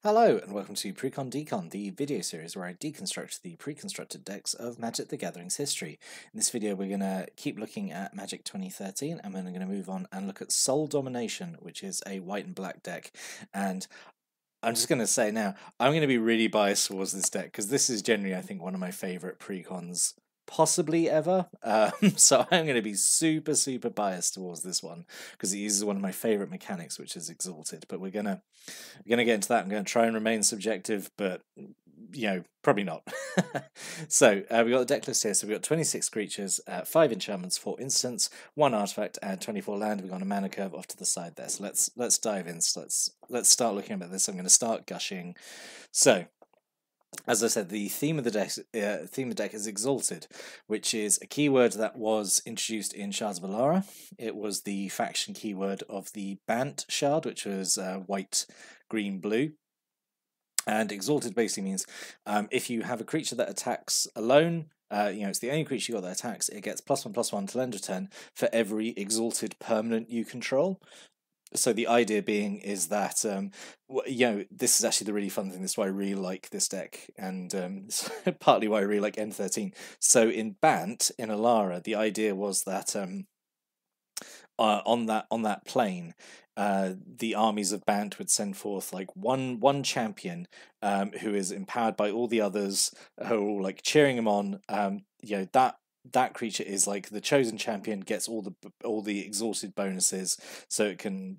Hello and welcome to Precon Decon, the video series where I deconstruct the pre-constructed decks of Magic the Gathering's history. In this video we're going to keep looking at Magic 2013 and then we're going to move on and look at Sole Domination, which is a white and black deck. And I'm just going to say now, I'm going to be really biased towards this deck because this is generally, I think, one of my favourite precons possibly ever. So I'm going to be super biased towards this one because it uses one of my favorite mechanics, which is Exalted. But we're gonna get into that. I'm going to try and remain subjective, but probably not. So we got the deck list here. So we got 26 creatures, 5 enchantments, 4 instants, 1 artifact, and 24 land. We got a mana curve off to the side there. So let's dive in. So let's start looking at this. I'm going to start gushing. So, as I said, the theme of the deck is Exalted, which is a keyword that was introduced in Shards of Alara. It was the faction keyword of the Bant Shard, which was white, green, blue. And Exalted basically means if you have a creature that attacks alone, it's the only creature you got that attacks, it gets +1/+1 till end of turn for every Exalted permanent you control. So the idea being is that, this is actually the really fun thing. This is why I really like this deck, and partly why I really like N13. So in Bant, in Alara, the idea was that on that plane, the armies of Bant would send forth like one champion who is empowered by all the others who are all like cheering him on. That creature is like the chosen champion, gets all the exhausted bonuses, so it can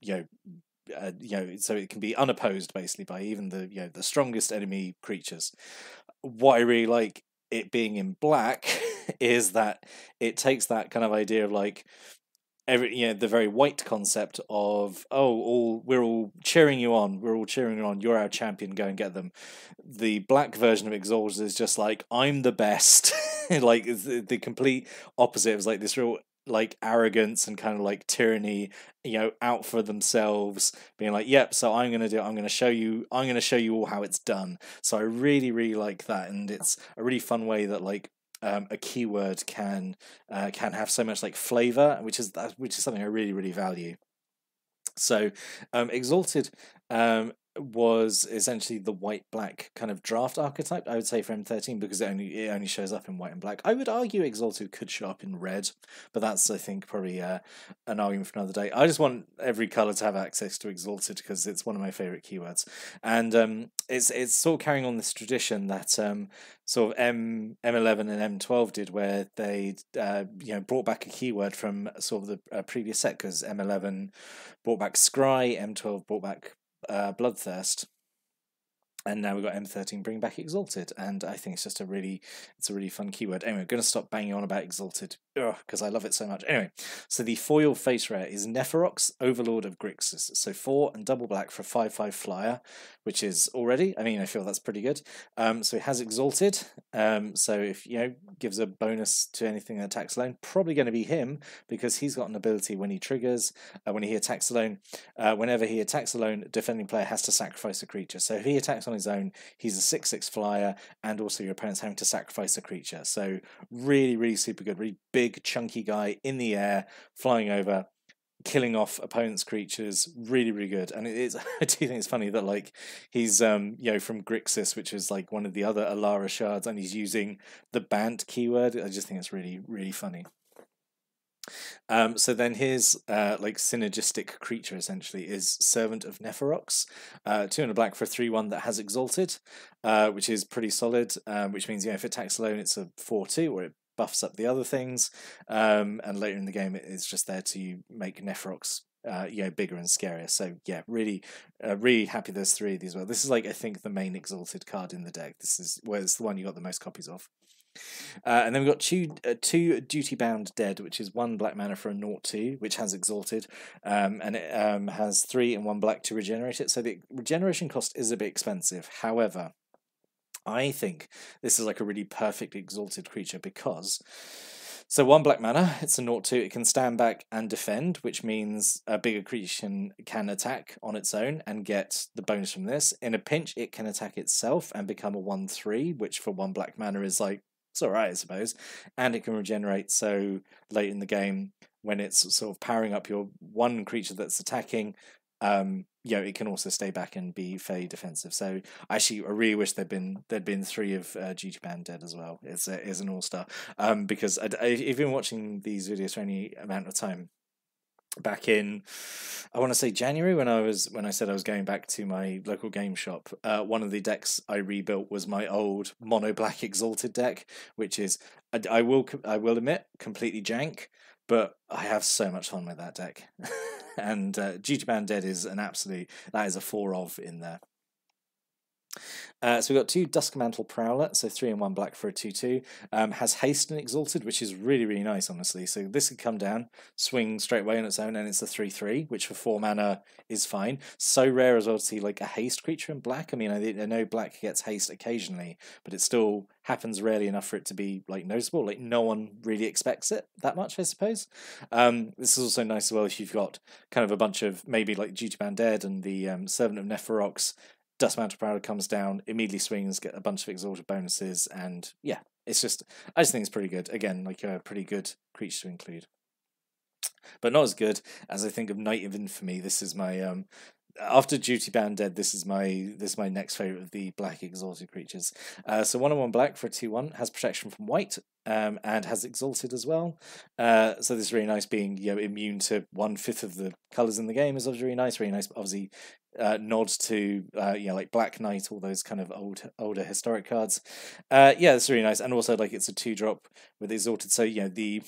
so it can be unopposed basically by even the strongest enemy creatures. What I really like it being in black is that it takes that kind of idea of like the very white concept of we're all cheering you on, you're our champion, go and get them. The black version of Exalted is just like, I'm the best. Like it's the complete opposite. It was like this real like arrogance and kind of like tyranny, out for themselves, being like, yep, so I'm gonna show you all how it's done. So I really like that, and it's a really fun way that like a keyword can have so much like flavor, which is something I really value. So Exalted was essentially the white-black kind of draft archetype, I would say, for M13, because it only shows up in white and black. I would argue Exalted could show up in red, but that's, I think, probably an argument for another day. I just want every colour to have access to Exalted because it's one of my favourite keywords. And it's sort of carrying on this tradition that sort of M11 and M12 did, where they brought back a keyword from sort of the previous set, because M11 brought back Scry, M12 brought back Bloodthirst, and now we've got M13 bring back Exalted, and I think it's a really fun keyword. Anyway, I'm going to stop banging on about Exalted because I love it so much. Anyway, so the foil face rare is Nephrox, Overlord of Grixis. So 4 and double black for a 5/5 flyer, which is already, I feel that's pretty good. So it has Exalted. So if gives a bonus to anything that attacks alone, probably going to be him, because he's got an ability when he triggers, when he attacks alone. Whenever he attacks alone, defending player has to sacrifice a creature. So if he attacks on his own, he's a 6/6 flyer, and also your opponent's having to sacrifice a creature. So really super good, really big chunky guy in the air, flying over, killing off opponents' creatures. Really good. And it is, I do think it's funny that like he's from Grixis, which is like one of the other Alara shards, and he's using the Bant keyword. I just think it's really funny. So then his like synergistic creature essentially is Servant of Nephrox, 2 and a black for a 3/1 that has Exalted, which is pretty solid. Which means if it attacks alone, it's a 4/2, or it buffs up the other things, and later in the game it's just there to make Nephrox bigger and scarier. So yeah, really happy there's 3 of these. Well, this is like, I think, the main Exalted card in the deck. This is it's the one you got the most copies of. And then we've got two Duty Bound Dead, which is 1 black mana for a 0/2, which has Exalted, and it has 3 and 1 black to regenerate it. So the regeneration cost is a bit expensive. However, I think this is like a really perfect Exalted creature because, so 1 black mana, it's a 0/2, it can stand back and defend, which means a bigger creature can attack on its own and get the bonus from this. In a pinch, it can attack itself and become a 1/3, which for 1 black mana is like, it's alright, I suppose. And it can regenerate, so late in the game, when it's sort of powering up your one creature that's attacking, you know, it can also stay back and be fairly defensive. So actually, I really wish there'd been 3 of Duty Band Dead as well. It's an all-star. Because if you've been watching these videos for any amount of time, back in, I want to say January, when I said I was going back to my local game shop, one of the decks I rebuilt was my old mono black Exalted deck, which is, I will admit, completely jank, but I have so much fun with that deck. And Duty Band Dead is that is a 4 of in there. So we've got 2 Duskmantle Prowler, so 3 and 1 black for a 2/2. Has haste and Exalted, which is really, really nice, honestly. So this could come down, swing straight away on its own, and it's a 3/3, which for 4 mana is fine. So rare as well to see like a haste creature in black. I mean, I know black gets haste occasionally, but it still happens rarely enough for it to be like noticeable. Like no one really expects it that much, I suppose. This is also nice as well if you've got kind of a bunch of maybe like Duty Band Dead and the Servant of Neferox. Duskmantle Prowler comes down, immediately swings, get a bunch of exalted bonuses, and yeah, I just think it's pretty good. Again, like a pretty good creature to include, but not as good as I think of Knight of Infamy. This is my after Duty Band Dead. This is my next favorite of the black exalted creatures. So 1 and 1 black for a 2/1 has protection from white, and has exalted as well. So this is really nice, being immune to 1/5 of the colors in the game is obviously really nice. Really nice, obviously. Nods to like Black Knight, all those kind of older historic cards. Yeah, it's really nice, and also like it's a 2-drop with exalted. So the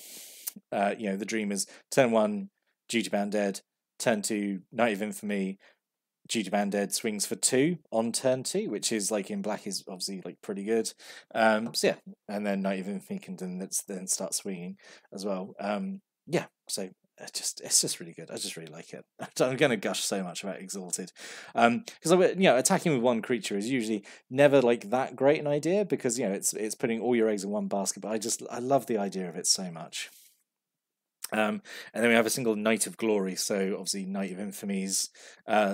dream is turn 1 Duty Band Dead, turn 2 Knight of Infamy. Duty Band Dead swings for 2 on turn 2, which is like in black is obviously like pretty good. So yeah, and then Knight of Infamy can then start swinging as well. Yeah, so it's just really good. I just really like it. I'm going to gush so much about Exalted, because attacking with one creature is usually never like that great an idea, because it's putting all your eggs in one basket. But I love the idea of it so much. And then we have a single Knight of Glory, so obviously Knight of Infamy's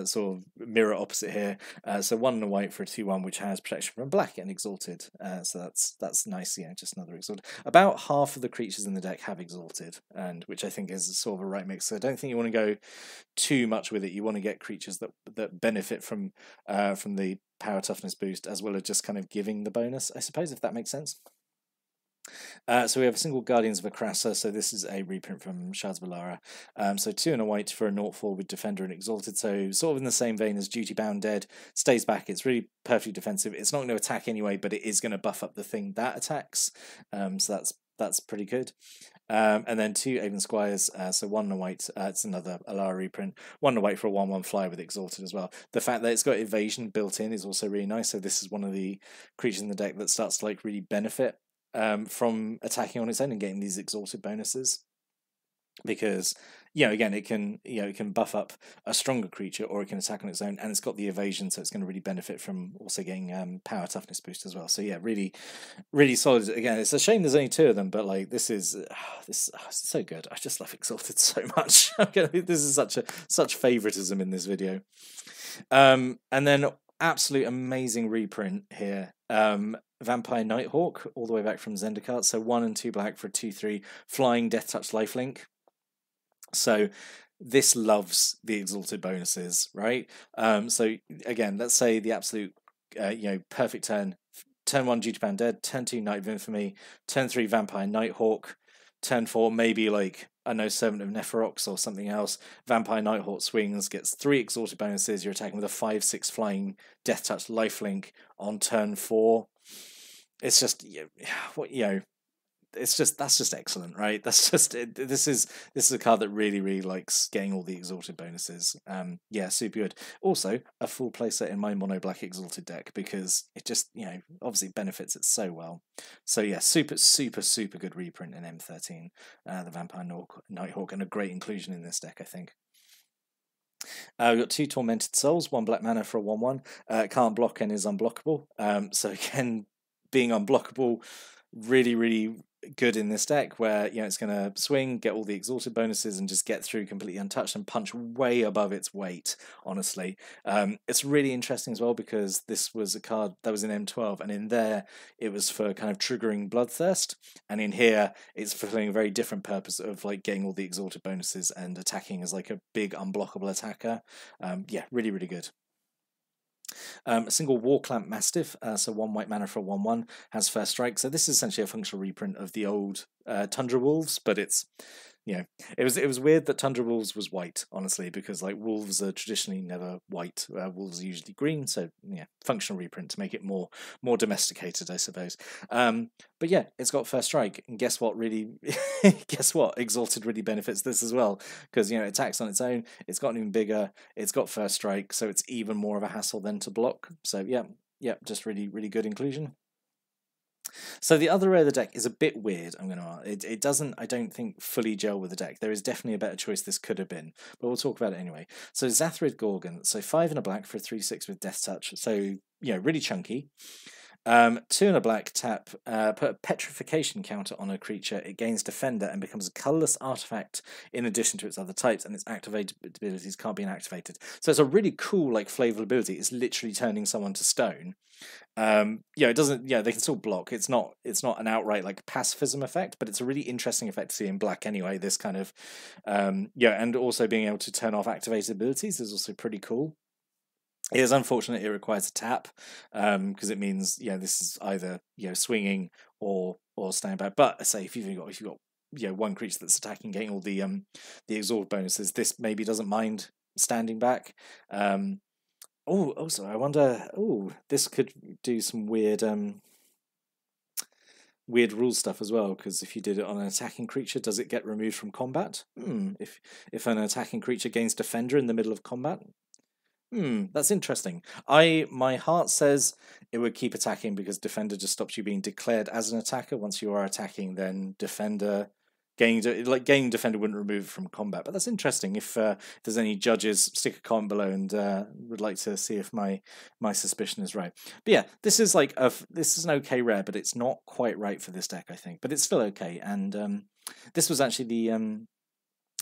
sort of mirror opposite here. So 1 and a white for a 2/1, which has protection from black and exalted. So that's nice, just another exalted. About half of the creatures in the deck have exalted, and which I think is sort of a right mix. So I don't think you want to go too much with it. You want to get creatures that benefit from the power toughness boost, as well as just kind of giving the bonus, I suppose, if that makes sense. So we have a single Guardians of Akrasa, so this is a reprint from Shards of Alara. So 2 and a white for a 0/4 with Defender and Exalted, so sort of in the same vein as Duty Bound Dead. Stays back, it's really perfectly defensive. It's not going to attack anyway, but it is going to buff up the thing that attacks, so that's pretty good. And then 2 Avon Squires, so 1 and a white, it's another Alara reprint, 1 and a white for a 1/1 flyer with Exalted as well. The fact that it's got evasion built in is also really nice, so this is one of the creatures in the deck that starts to like really benefit from attacking on its own and getting these exalted bonuses, because again it can buff up a stronger creature, or it can attack on its own, and it's got the evasion, so it's going to really benefit from also getting power toughness boost as well. So yeah, really really solid. Again, it's a shame there's only 2 of them, but like this is so good. I just love exalted so much. This is such favoritism in this video. And then absolute amazing reprint here. Vampire Nighthawk, all the way back from Zendikar. So 1 and 2 black for a 2/3 flying Death Touch lifelink. So this loves the exalted bonuses, right? So again, let's say the absolute perfect turn. Turn 1 Duty Band Dead, turn 2 Knight of Infamy, turn 3 Vampire Nighthawk, turn 4 maybe like Servant of Neferox or something else. Vampire Nighthawk swings, gets 3 exalted bonuses. You're attacking with a 5/6 flying Death Touch lifelink on turn 4. It's just that's just excellent, right? That's just this is a card that really really likes getting all the exalted bonuses. Yeah, super good. Also a full playset in my mono black exalted deck, because it just obviously benefits it so well. So yeah, super good reprint in M13, the Vampire Nighthawk, and a great inclusion in this deck, I think. We've got 2 Tormented Souls, 1 black mana for a 1/1. Can't block and is unblockable. So again, being unblockable really really good in this deck, where it's going to swing, get all the exalted bonuses, and just get through completely untouched and punch way above its weight. Honestly, it's really interesting as well because this was a card that was in M12, and in there it was for kind of triggering Bloodthirst, and in here it's fulfilling a very different purpose of like getting all the exalted bonuses and attacking as like a big unblockable attacker. Yeah, really, really good. A single Warclamp Mastiff, so 1 white mana for 1/1, has first strike. So this is essentially a functional reprint of the old Tundra Wolves, but it's it was weird that Tundra Wolves was white, honestly, because like wolves are traditionally never white. Wolves are usually green, so yeah, functional reprint to make it more domesticated, I suppose. But yeah, it's got first strike, and guess what? Really, guess what? Exalted really benefits this as well because it attacks on its own. It's gotten even bigger. It's got first strike, so it's even more of a hassle than to block. So yeah, just really, really good inclusion. So the other way of the deck is a bit weird. It doesn't, I don't think, fully gel with the deck. There is definitely a better choice this could have been, but we'll talk about it anyway. So Zathrid Gorgon, so 5 and a black for a 3/6 with Death Touch. So really chunky. 2 and a black, tap, put a petrification counter on a creature. It gains Defender and becomes a colorless artifact in addition to its other types, and its activated abilities can't be inactivated. So it's a really cool like flavor ability. It's literally turning someone to stone. It doesn't. They can still block. It's not an outright like pacifism effect, but it's a really interesting effect to see in black anyway. This kind of and also being able to turn off activated abilities is also pretty cool. It is unfortunate it requires a tap, because it means this is either swinging or staying back. But say if you've got one creature that's attacking, getting all the exalt bonuses, this maybe doesn't mind standing back. Also I wonder. This could do some weird rule stuff as well, because if you did it on an attacking creature, does it get removed from combat? If an attacking creature gains Defender in the middle of combat. That's interesting. My heart says it would keep attacking because Defender just stops you being declared as an attacker. Once you are attacking, then gaining Defender wouldn't remove it from combat. But that's interesting. If there's any judges, stick a comment below and would like to see if my suspicion is right. But yeah, this is this is an okay rare, but it's not quite right for this deck, I think. But it's still okay. And this was actually the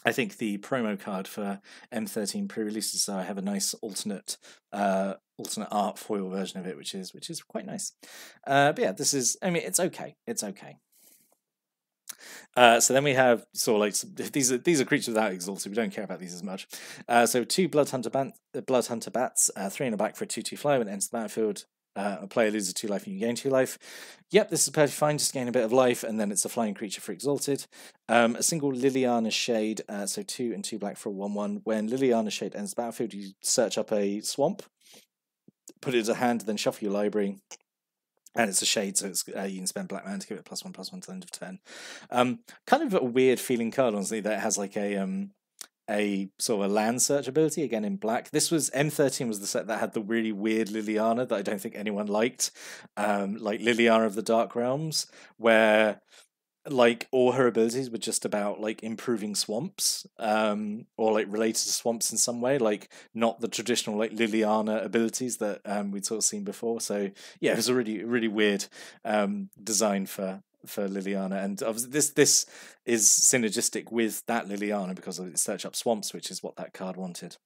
I think the promo card for M13 pre-releases, so I have a nice alternate art foil version of it, which is quite nice. But yeah, this is. I mean, it's okay. It's okay. So then we have these are creatures without exalted. We don't care about these as much. So 2 Bloodhunter Bats, 3 and a black for a 2/2 fly. When it enters the battlefield, a player loses 2 life and you gain 2 life. Yep, this is perfectly fine, just gain a bit of life, and then it's a flying creature for exalted. A single Liliana Shade, so 2 and 2 black for a 1/1. When Liliana Shade enters the battlefield, you search up a swamp, put it as a hand, then shuffle your library. And it's a shade, so it's you can spend black mana to give it +1/+1 to the end of turn. Kind of a weird feeling card, honestly, that it has like a sort of a land search ability, again in black. This was M13 was the set that had the really weird Liliana that I don't think anyone liked, like Liliana of the Dark Realms, where like all her abilities were just about like improving swamps, or like related to swamps in some way, like not the traditional like Liliana abilities that we'd sort of seen before. So yeah, it was a really, really weird design for Liliana, and obviously this is synergistic with that Liliana because of its search up swamps, which is what that card wanted.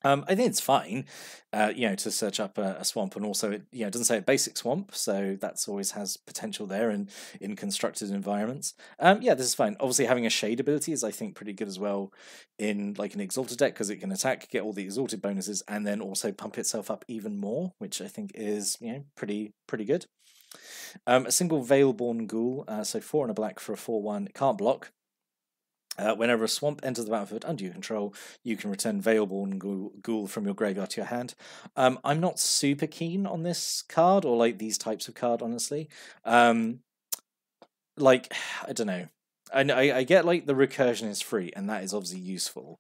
I think it's fine, to search up a swamp, and also it doesn't say a basic swamp, so that's always has potential there in constructed environments. This is fine. Obviously, having a shade ability is, I think, pretty good as well in like an exalted deck because it can attack, get all the exalted bonuses, and then also pump itself up even more, which I think is pretty good. A single Veilborn Ghoul, so 4 and a black for a 4/1. It can't block. Whenever a swamp enters the battlefield under your control, you can return Veilborn Ghoul from your graveyard to your hand. I'm not super keen on this card or like these types of card, honestly. I don't know. I get like the recursion is free, and that is obviously useful.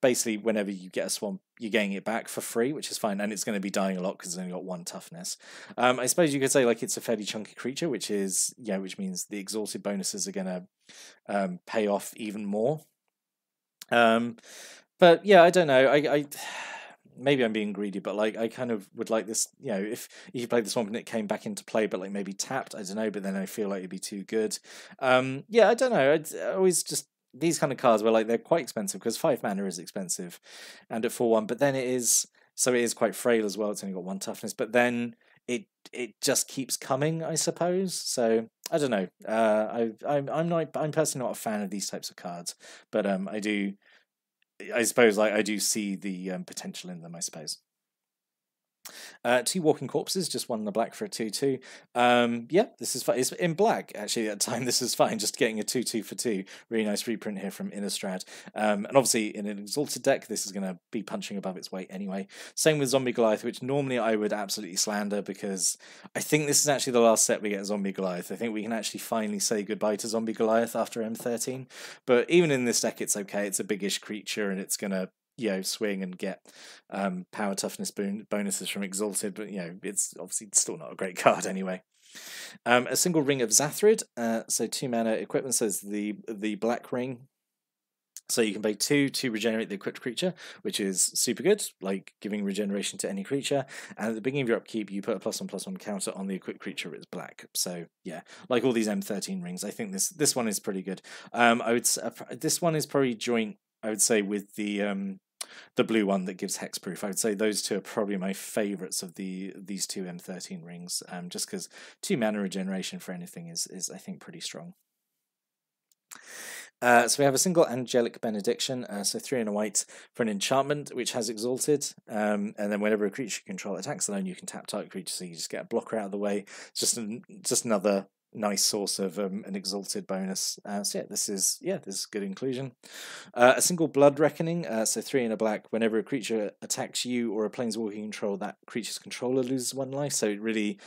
Basically whenever you get a swamp, you're getting it back for free, which is fine, and it's going to be dying a lot because it's only got 1 toughness. I suppose you could say like it's a fairly chunky creature, which means the exalted bonuses are going to pay off even more. But yeah, I don't know. maybe I'm being greedy, but like I kind of would like this. You know, if you played this one and it came back into play, but like maybe tapped, I don't know. But then I feel like it'd be too good. Yeah, I don't know. I always just these kind of cards where like they're quite expensive because 5 mana is expensive, and at 4/1, but then it is quite frail as well. It's only got 1 toughness, but then it just keeps coming, I suppose. So I don't know. I'm personally not a fan of these types of cards, but I suppose I do see the potential in them, I suppose. 2 Walking Corpses, just 1 in the black for a 2/2. Yeah, this is fine. It's in black, actually, at the time. This is fine. Just getting a 2/2 for 2. Really nice reprint here from Innistrad. And obviously, in an Exalted deck, this is going to be punching above its weight anyway. Same with Zombie Goliath, which normally I would absolutely slander because I think this is actually the last set we get Zombie Goliath. I think we can actually finally say goodbye to Zombie Goliath after M13. But even in this deck, it's okay. It's a biggish creature, and it's going to swing and get power toughness bonuses from Exalted, but it's obviously still not a great card anyway. A single Ring of Zathrid, so 2 mana equipment, says the black ring. So you can pay 2 to regenerate the equipped creature, which is super good, like giving regeneration to any creature. And at the beginning of your upkeep, you put a +1/+1 counter on the equipped creature it's black. So yeah, like all these M13 rings, I think this one is pretty good. I would this one is probably joint, I would say, with the blue one that gives hexproof. I would say those two are probably my favourites of these 2 M13 rings, just because 2 mana regeneration for anything is I think pretty strong. So we have a single Angelic Benediction, so 3 and a white for an enchantment which has Exalted, and then whenever a creature you control attacks alone, you can tap target creature, so you just get a blocker out of the way. It's just another nice source of an Exalted bonus. So yeah, this is good inclusion. A single Blood Reckoning, so 3 and a black. Whenever a creature attacks you or a planeswalker you control, that creature's controller loses 1 life. So it really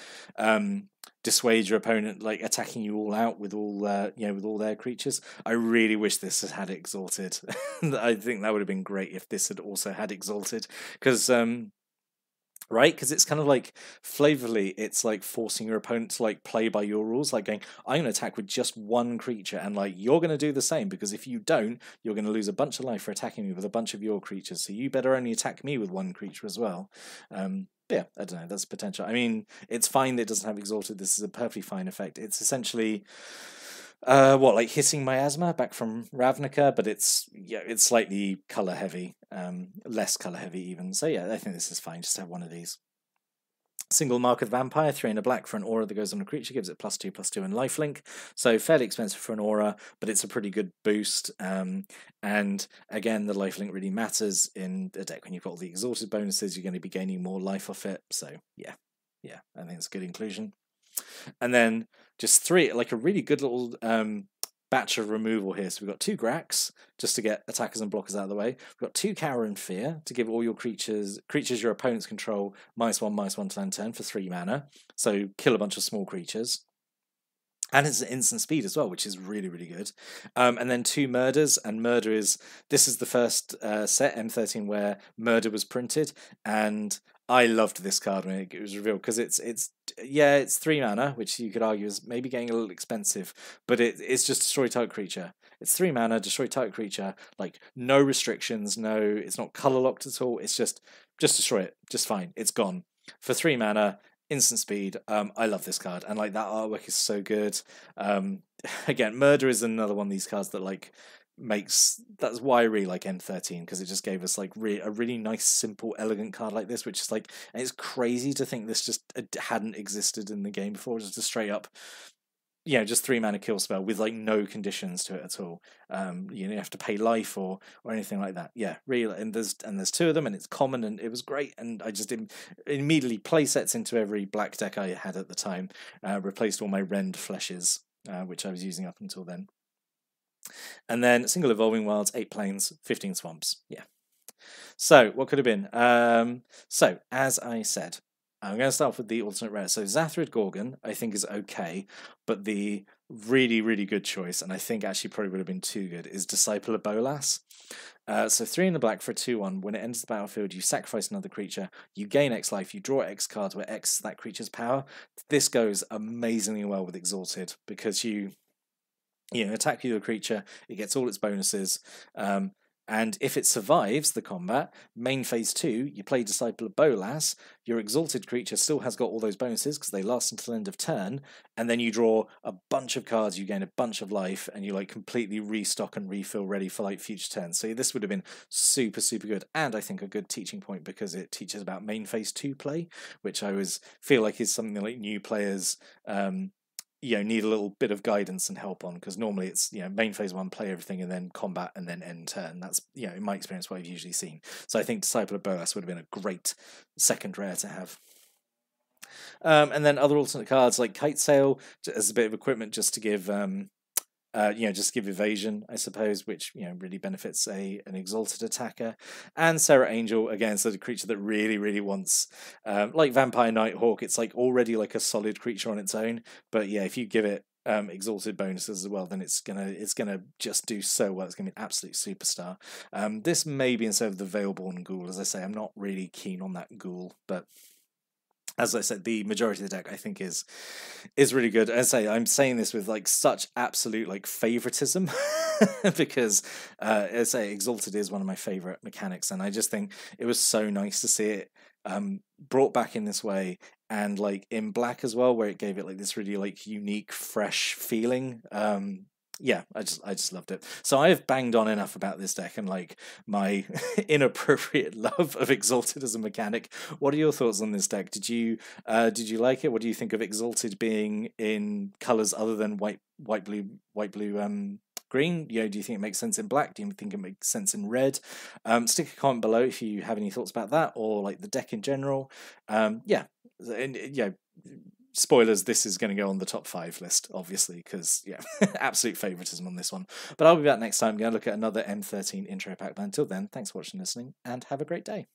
dissuades your opponent like attacking you all out with all with all their creatures. I really wish this had Exalted. I think that would have been great if this had also had Exalted, because right? Because it's kind of like flavorfully, it's like forcing your opponent to like play by your rules, like going, I'm going to attack with just 1 creature, and like you're going to do the same, because if you don't, you're going to lose a bunch of life for attacking me with a bunch of your creatures. So you better only attack me with 1 creature as well. Yeah, I don't know. That's potential. I mean, it's fine that it doesn't have Exalted. This is a perfectly fine effect. It's essentially like hitting Miasma back from Ravnica, but it's slightly color heavy, less color heavy even. So yeah, I think this is fine. Just have 1 of these. Single Mark of the Vampire, 3 and a black for an aura that goes on a creature, gives it +2/+2 and lifelink. So fairly expensive for an aura, but it's a pretty good boost. And again, the lifelink really matters in a deck when you've got all the Exalted bonuses. You're going to be gaining more life off it. So yeah, I think it's a good inclusion. And then just 3, like a really good little batch of removal here. So we've got 2 Grax, just to get attackers and blockers out of the way. We've got 2 Cower and Fear, to give all your creatures your opponents control -1/-1 to end turn for 3 mana. So kill a bunch of small creatures. And it's an instant speed as well, which is really, really good. And then 2 Murders, and this is the first set, M13, where Murder was printed, and I loved this card when it was revealed, because it's 3 mana, which you could argue is maybe getting a little expensive, but it's just destroy target creature. It's 3 mana, destroy target creature, like no restrictions, it's not color locked at all. It's just destroy it, just fine. It's gone for 3 mana. Instant speed. I love this card, and like that artwork is so good. Again, Murder is another one of these cards that like that's why I really like M13, because it just gave us like a really nice, simple, elegant card like this, which is like, and it's crazy to think this just hadn't existed in the game before. Just a straight up, just 3 mana kill spell with like no conditions to it at all. You don't have to pay life or anything like that. Yeah, really. And there's 2 of them, and it's common, and it was great. And I just immediately play sets into every black deck I had at the time. Replaced all my Rend Fleshes, which I was using up until then. And then single Evolving Wilds, 8 plains, 15 swamps. Yeah. So what could have been? So as I said, I'm going to start off with the alternate rare. So Zathrid Gorgon, I think, is okay, but the really, really good choice, and I think actually probably would have been too good, is Disciple of Bolas. So 3 in the black for a 2/1. When it enters the battlefield, you sacrifice another creature, you gain X life, you draw X cards where X is that creature's power. This goes amazingly well with Exalted, because you attack your creature, it gets all its bonuses, And if it survives the combat, main phase 2, you play Disciple of Bolas, your exalted creature still has got all those bonuses because they last until end of turn, and then you draw a bunch of cards, you gain a bunch of life, and you like completely restock and refill ready for like future turns. So this would have been super, super good, and I think a good teaching point because it teaches about main phase 2 play, which I always feel like is something that like new players need a little bit of guidance and help on, because normally it's main phase 1, play everything, and then combat, and then end turn. That's in my experience what I've usually seen. So I think Disciple of Bolas would have been a great second rare to have. And then other alternate cards like Kite Sail as a bit of equipment just to give just give evasion, I suppose, which really benefits an exalted attacker. And Serra Angel, again, so the creature that really, really wants, like Vampire Nighthawk, it's like already like a solid creature on its own. But yeah, if you give it exalted bonuses as well, then it's gonna just do so well. It's gonna be an absolute superstar. This may be instead of the Veilborn Ghoul. As I say, I'm not really keen on that ghoul, but as I said, the majority of the deck I think is really good. As I say, I'm saying this with like such absolute like favoritism because as I say, Exalted is one of my favorite mechanics, and I just think it was so nice to see it brought back in this way, and like in black as well, where it gave it like this really like unique, fresh feeling. Yeah, I just loved it. So I've banged on enough about this deck and like my inappropriate love of Exalted as a mechanic. What are your thoughts on this deck? Did you like it? What do you think of Exalted being in colors other than white, blue, green? Do you think it makes sense in black? Do you think it makes sense in red? Stick a comment below if you have any thoughts about that, or like the deck in general. Spoilers, this is going to go on the top 5 list, obviously, because, absolute favoritism on this one. But I'll be back next time. I'm going to look at another M13 intro pack. But until then, thanks for watching and listening, and have a great day.